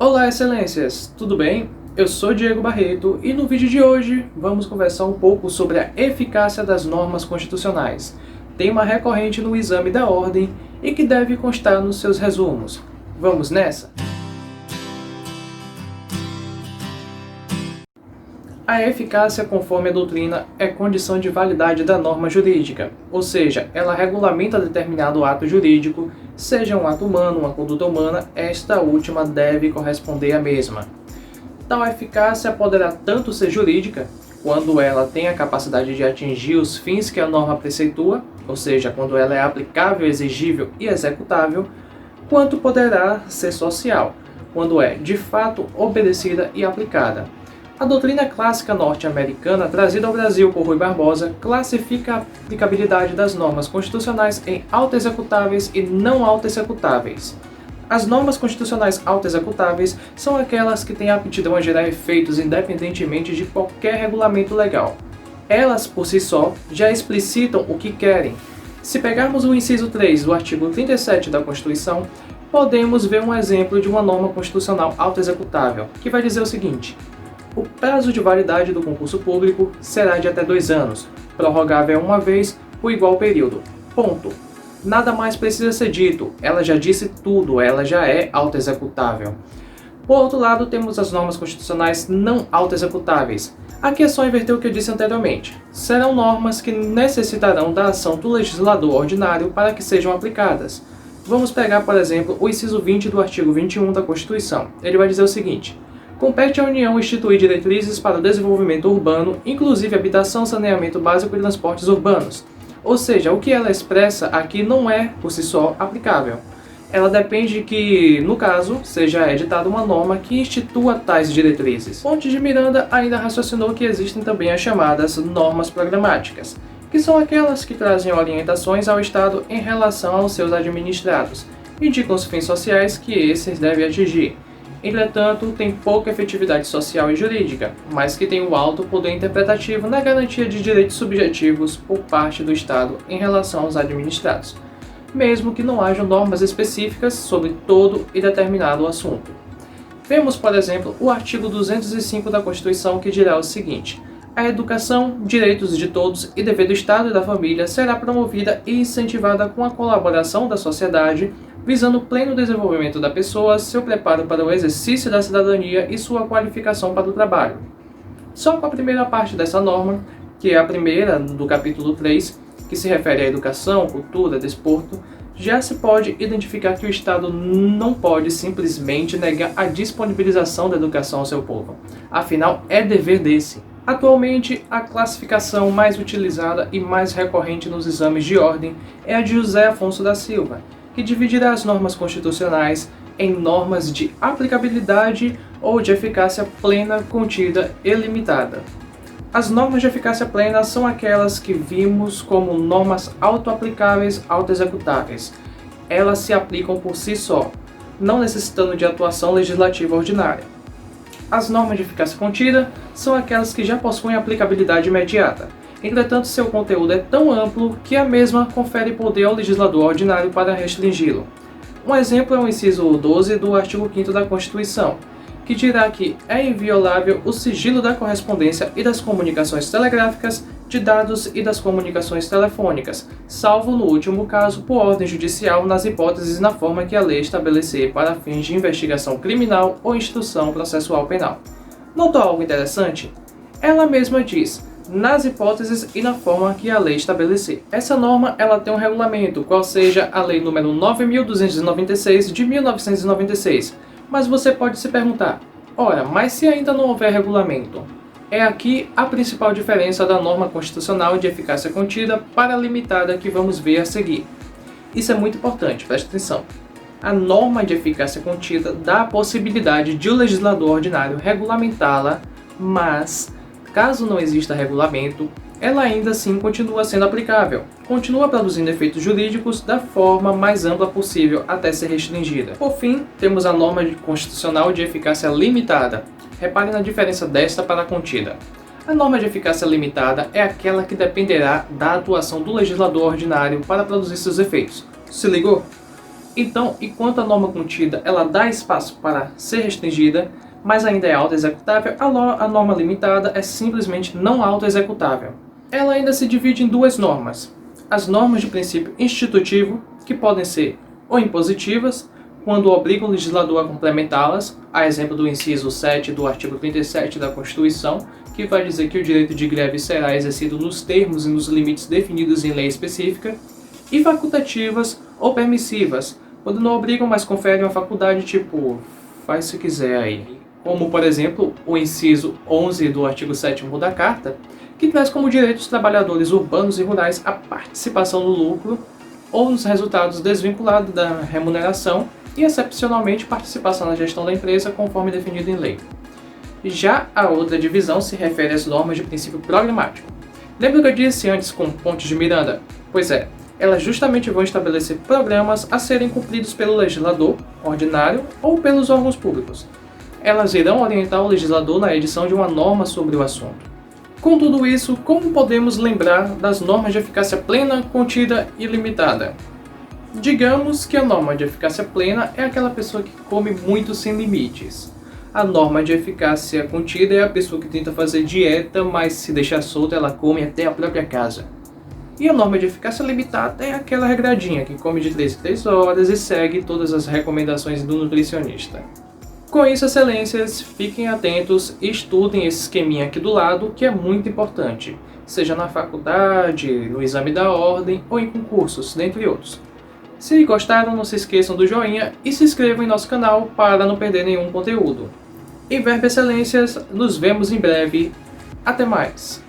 Olá, excelências! Tudo bem? Eu sou Diego Barreto e no vídeo de hoje vamos conversar um pouco sobre a eficácia das normas constitucionais, tema recorrente no exame da ordem e que deve constar nos seus resumos. Vamos nessa? A eficácia, conforme a doutrina, é condição de validade da norma jurídica, ou seja, ela regulamenta determinado ato jurídico, seja um ato humano, uma conduta humana, esta última deve corresponder à mesma. Tal eficácia poderá tanto ser jurídica, quando ela tem a capacidade de atingir os fins que a norma preceitua, ou seja, quando ela é aplicável, exigível e executável, quanto poderá ser social, quando é, de fato, obedecida e aplicada. A doutrina clássica norte-americana, trazida ao Brasil por Rui Barbosa, classifica a aplicabilidade das normas constitucionais em autoexecutáveis e não autoexecutáveis. As normas constitucionais autoexecutáveis são aquelas que têm aptidão a gerar efeitos independentemente de qualquer regulamento legal. Elas, por si só, já explicitam o que querem. Se pegarmos o inciso 3 do artigo 37 da Constituição, podemos ver um exemplo de uma norma constitucional autoexecutável, que vai dizer o seguinte: o prazo de validade do concurso público será de até 2 anos, prorrogável uma vez por igual período. Ponto. Nada mais precisa ser dito, ela já disse tudo, ela já é autoexecutável. Por outro lado, temos as normas constitucionais não autoexecutáveis. Aqui é só inverter o que eu disse anteriormente. Serão normas que necessitarão da ação do legislador ordinário para que sejam aplicadas. Vamos pegar, por exemplo, o inciso 20 do artigo 21 da Constituição. Ele vai dizer o seguinte: compete à União instituir diretrizes para o desenvolvimento urbano, inclusive habitação, saneamento básico e transportes urbanos. Ou seja, o que ela expressa aqui não é, por si só, aplicável. Ela depende que, no caso, seja editada uma norma que institua tais diretrizes. Ponte de Miranda ainda raciocinou que existem também as chamadas normas programáticas, que são aquelas que trazem orientações ao Estado em relação aos seus administrados, indicam os fins sociais que esses devem atingir. Entretanto, tem pouca efetividade social e jurídica, mas que tem um alto poder interpretativo na garantia de direitos subjetivos por parte do Estado em relação aos administrados, mesmo que não hajam normas específicas sobre todo e determinado assunto. Vemos, por exemplo, o artigo 205 da Constituição, que dirá o seguinte: a educação, direitos de todos e dever do Estado e da família será promovida e incentivada com a colaboração da sociedade, visando o pleno desenvolvimento da pessoa, seu preparo para o exercício da cidadania e sua qualificação para o trabalho. Só com a primeira parte dessa norma, que é a primeira do capítulo 3, que se refere à educação, cultura, desporto, já se pode identificar que o Estado não pode simplesmente negar a disponibilização da educação ao seu povo. Afinal, é dever desse. Atualmente, a classificação mais utilizada e mais recorrente nos exames de ordem é a de José Afonso da Silva, que dividirá as normas constitucionais em normas de aplicabilidade ou de eficácia plena, contida e limitada. As normas de eficácia plena são aquelas que vimos como normas autoaplicáveis, autoexecutáveis. Elas se aplicam por si só, não necessitando de atuação legislativa ordinária. As normas de eficácia contida são aquelas que já possuem aplicabilidade imediata. Entretanto, seu conteúdo é tão amplo que a mesma confere poder ao legislador ordinário para restringi-lo. Um exemplo é o inciso 12 do artigo 5º da Constituição, que dirá que é inviolável o sigilo da correspondência e das comunicações telegráficas, de dados e das comunicações telefônicas, salvo no último caso por ordem judicial nas hipóteses e na forma que a lei estabelecer para fins de investigação criminal ou instrução processual penal. Notou algo interessante? Ela mesma diz: nas hipóteses e na forma que a lei estabelecer. Essa norma ela tem um regulamento, qual seja a Lei nº 9.296 de 1996. Mas você pode se perguntar: ora, mas se ainda não houver regulamento? É aqui a principal diferença da norma constitucional de eficácia contida para a limitada que vamos ver a seguir. Isso é muito importante, preste atenção. A norma de eficácia contida dá a possibilidade de o legislador ordinário regulamentá-la, mas caso não exista regulamento, ela ainda assim continua sendo aplicável, continua produzindo efeitos jurídicos da forma mais ampla possível até ser restringida. Por fim, temos a norma constitucional de eficácia limitada. Repare na diferença desta para a contida. A norma de eficácia limitada é aquela que dependerá da atuação do legislador ordinário para produzir seus efeitos. Se ligou? Então, enquanto a norma contida ela dá espaço para ser restringida, mas ainda é auto-executável, a norma limitada é simplesmente não auto-executável. Ela ainda se divide em duas normas. As normas de princípio institutivo, que podem ser ou impositivas, quando obrigam o legislador a complementá-las, a exemplo do inciso 7 do artigo 37 da Constituição, que vai dizer que o direito de greve será exercido nos termos e nos limites definidos em lei específica, e facultativas ou permissivas, quando não obrigam, mas conferem uma faculdade tipo, faz se quiser aí. Como, por exemplo, o inciso 11 do artigo 7º da Carta, que traz como direito os trabalhadores urbanos e rurais a participação no lucro ou nos resultados desvinculados da remuneração e, excepcionalmente, participação na gestão da empresa conforme definido em lei. Já a outra divisão se refere às normas de princípio programático. Lembra que eu disse antes com Pontes de Miranda? Pois é, elas justamente vão estabelecer programas a serem cumpridos pelo legislador ordinário ou pelos órgãos públicos. Elas irão orientar o legislador na edição de uma norma sobre o assunto. Com tudo isso, como podemos lembrar das normas de eficácia plena, contida e limitada? Digamos que a norma de eficácia plena é aquela pessoa que come muito sem limites. A norma de eficácia contida é a pessoa que tenta fazer dieta, mas se deixar solta ela come até a própria casa. E a norma de eficácia limitada é aquela regradinha que come de 3 em 3 horas e segue todas as recomendações do nutricionista. Com isso, excelências, fiquem atentos e estudem esse esqueminha aqui do lado, que é muito importante, seja na faculdade, no exame da ordem ou em concursos, dentre outros. Se gostaram, não se esqueçam do joinha e se inscrevam em nosso canal para não perder nenhum conteúdo. Em Verbo Excelências, nos vemos em breve. Até mais!